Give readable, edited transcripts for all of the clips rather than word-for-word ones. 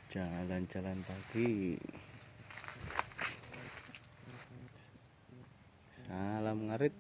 Jalan-jalan pagi. Salam ngarit.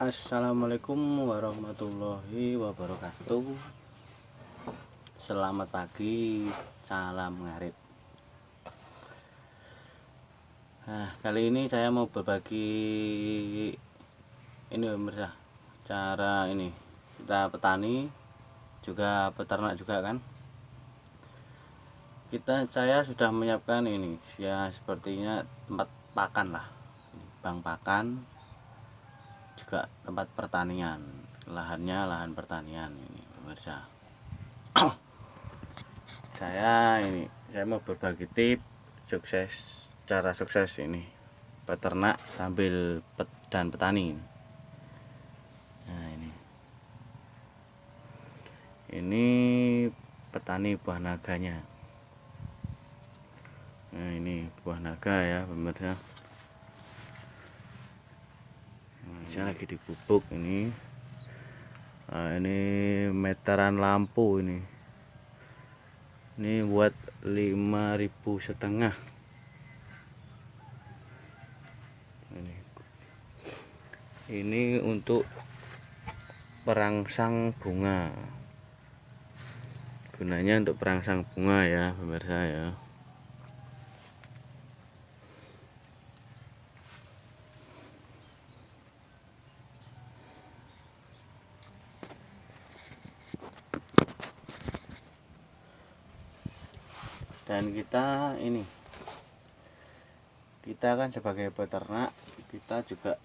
Assalamualaikum warahmatullahi wabarakatuh. Selamat pagi, salam ngarit. Nah, kali ini saya mau berbagi ini pemirsa, cara ini kita petani juga peternak juga kan. Saya sudah menyiapkan ini ya, sepertinya tempat pakan lah, bang pakan, juga tempat pertanian, lahannya lahan pertanian ini pemirsa. Saya mau berbagi tips cara sukses ini peternak sambil dan petani. Nah, ini petani buah naganya. Nah, ini buah naga ya pemirsa. Saya lagi dipupuk ini. Nah, ini meteran lampu ini buat 5.500. Ini untuk perangsang bunga, gunanya untuk perangsang bunga ya pemirsa ya. Dan kita kan sebagai peternak, kita juga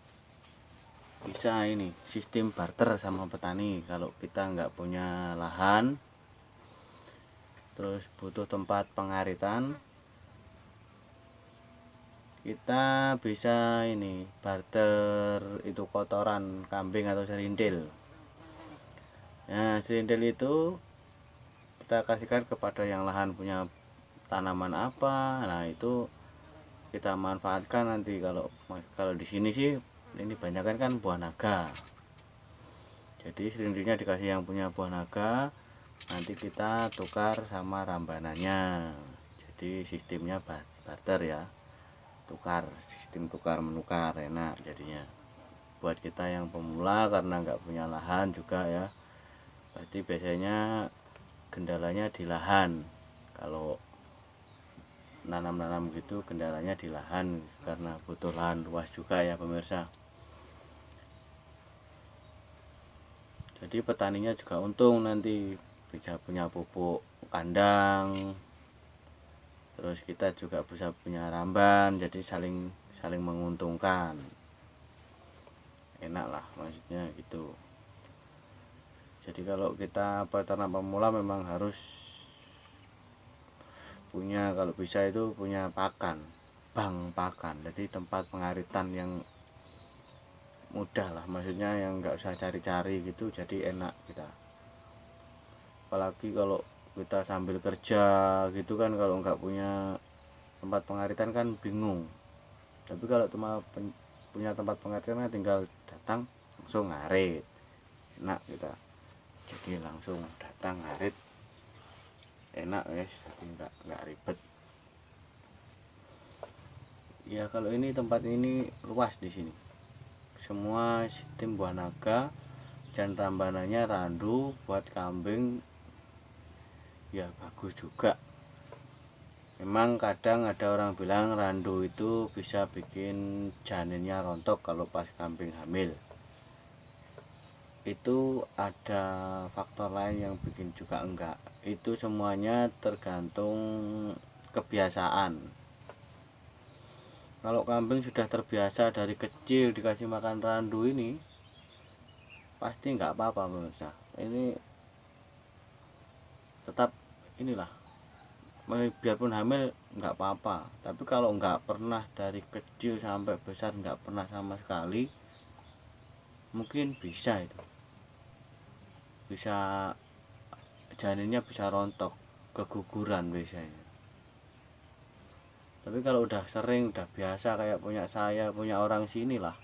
bisa sistem barter sama petani. Kalau kita nggak punya lahan, terus butuh tempat pengaritan, kita bisa barter itu kotoran kambing atau serindil. Nah, serindil itu kita kasihkan kepada yang lahan punya tanaman apa. Nah, itu kita manfaatkan nanti. Kalau di sini sih ini banyak kan buah naga, jadi serindilnya dikasih yang punya buah naga, nanti kita tukar sama rambananya. Jadi sistemnya barter ya, sistem tukar menukar, enak jadinya buat kita yang pemula karena nggak punya lahan juga ya. Berarti biasanya kendalanya di lahan. Kalau nanam gitu kendalanya di lahan karena butuh lahan luas juga ya pemirsa. Jadi petaninya juga untung, nanti bisa punya pupuk kandang, terus kita juga bisa punya ramban, jadi saling menguntungkan, enak lah maksudnya gitu. Jadi kalau kita peternak pemula memang harus punya, kalau bisa itu punya bang pakan, jadi tempat pengaritan yang mudah lah, maksudnya yang nggak usah cari-cari gitu, jadi enak kita. Apalagi kalau kita sambil kerja gitu kan, kalau nggak punya tempat pengaritan kan bingung. Tapi kalau cuma punya tempat pengaritan kan tinggal datang langsung ngarit, enak kita. Jadi langsung datang ngarit, enak guys, jadi nggak ribet ya. Kalau ini tempat ini luas, di sini semua sistem buah naga, dan rambananya randu buat kambing ya, bagus juga. Memang kadang ada orang bilang randu itu bisa bikin janinnya rontok kalau pas kambing hamil. Itu ada faktor lain yang bikin juga enggak. Itu semuanya tergantung kebiasaan. Kalau kambing sudah terbiasa dari kecil dikasih makan randu ini, pasti enggak apa-apa pemirsa. Ini tetap biarpun hamil nggak apa-apa. Tapi kalau nggak pernah dari kecil sampai besar nggak pernah sama sekali, mungkin bisa itu, bisa janinnya bisa rontok, keguguran biasanya. Tapi kalau udah sering, udah biasa kayak punya saya, punya orang sini lah,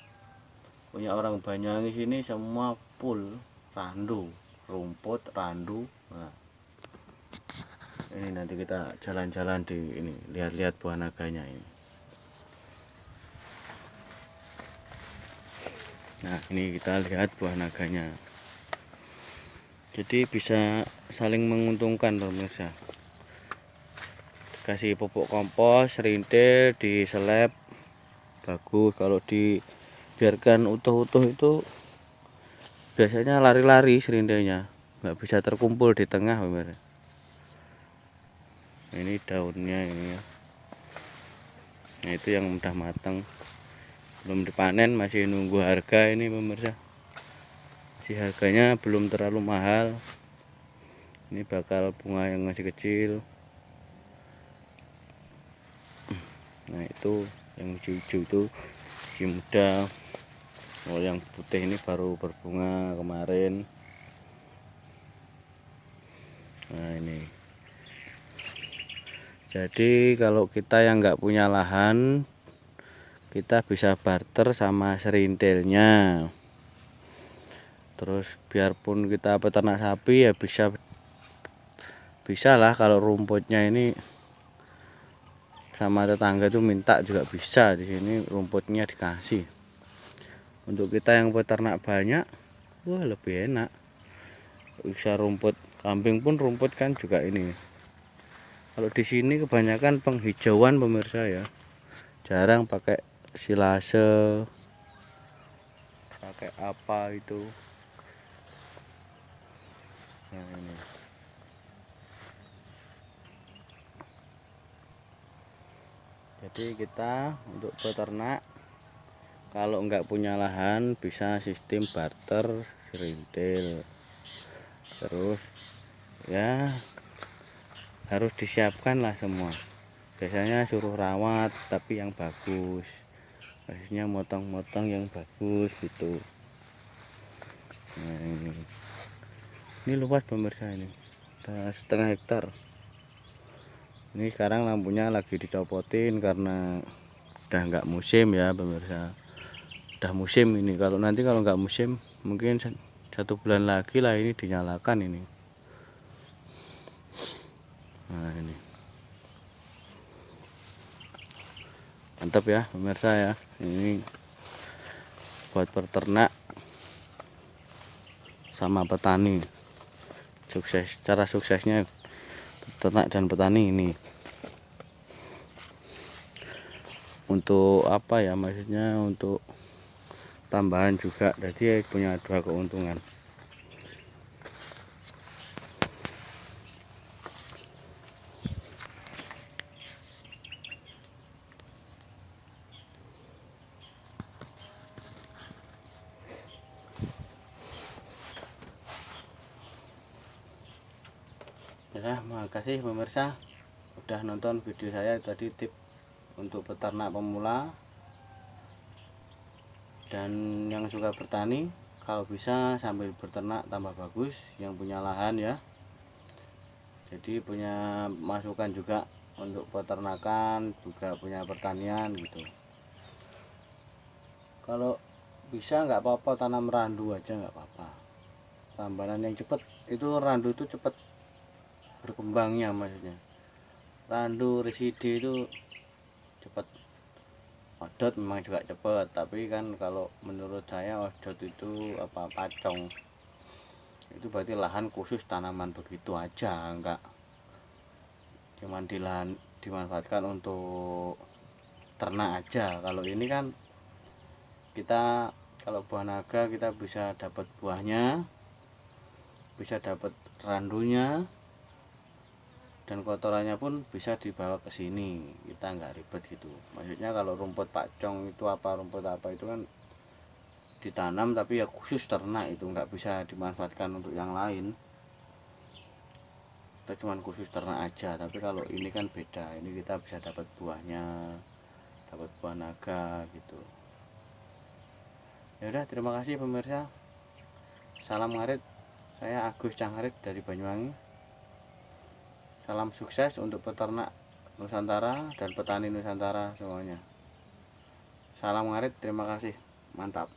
punya orang Banyuwangi sini, semua full randu, rumput randu. Nah, ini nanti kita jalan-jalan di ini, lihat-lihat buah naganya ini. Nah, ini kita lihat buah naganya. Jadi bisa saling menguntungkan pemirsa. Kasih pupuk kompos, rintil, diseleb bagus. Kalau dibiarkan utuh-utuh itu biasanya lari-lari serintilnya, nggak bisa terkumpul di tengah pemirsa. Ini daunnya ini ya. Nah, itu yang udah matang, belum dipanen, masih nunggu harga ini pemirsa. Si harganya belum terlalu mahal. Ini bakal bunga yang masih kecil. Nah, itu yang hijau-hijau itu masih muda. Oh, yang putih ini baru berbunga kemarin. Nah, ini. Jadi kalau kita yang nggak punya lahan, kita bisa barter sama serintilnya. Terus biarpun kita peternak sapi ya bisa lah. Kalau rumputnya ini sama tetangga tuh minta juga bisa, di sini rumputnya dikasih. Untuk kita yang peternak banyak, wah lebih enak. Bisa rumput kambing pun rumput kan juga ini. Kalau di sini kebanyakan penghijauan pemirsa ya, jarang pakai silase, pakai apa itu. Nah, ini. Jadi kita untuk peternak kalau nggak punya lahan bisa sistem barter serintil. Terus ya harus disiapkan lah semua. Biasanya suruh rawat tapi yang bagus, maksudnya motong-motong yang bagus gitu. Nah, ini luas pemirsa, ini setengah hektar. Ini sekarang lampunya lagi dicopotin karena udah nggak musim ya pemirsa. Udah musim ini, kalau nggak musim mungkin 1 bulan lagi lah ini dinyalakan ini. Nah, ini mantap ya pemirsa ya, ini buat peternak sama petani. Sukses, cara suksesnya peternak dan petani ini. Untuk apa ya, maksudnya untuk tambahan juga, jadi punya 2 keuntungan. Ya, makasih pemirsa udah nonton video saya tadi, tip untuk peternak pemula dan yang suka bertani. Kalau bisa sambil beternak tambah bagus, yang punya lahan ya. Jadi punya masukan juga untuk peternakan, juga punya pertanian gitu. Kalau bisa nggak apa-apa tanam randu aja, nggak apa-apa. Tambahan yang cepet itu, randu itu cepet berkembangnya, maksudnya randu residi itu cepet. Odot memang juga cepet, tapi kan kalau menurut saya odot itu apa, pacong itu berarti lahan khusus tanaman begitu aja, enggak cuman di lahan dimanfaatkan untuk ternak aja. Kalau ini kan kita, kalau buah naga kita bisa dapat buahnya, bisa dapat randunya, dan kotorannya pun bisa dibawa ke sini, kita nggak ribet gitu. Maksudnya kalau rumput pacong itu apa, rumput apa itu kan ditanam tapi ya khusus ternak, itu nggak bisa dimanfaatkan untuk yang lain. kita cuman khusus ternak aja, tapi kalau ini kan beda, ini kita bisa dapat buahnya, dapat buah naga gitu. Ya udah, terima kasih pemirsa, salam ngarit, saya Agus Cangharit dari Banyuwangi. Salam sukses untuk peternak Nusantara dan petani Nusantara semuanya. Salam ngarit, terima kasih, mantap.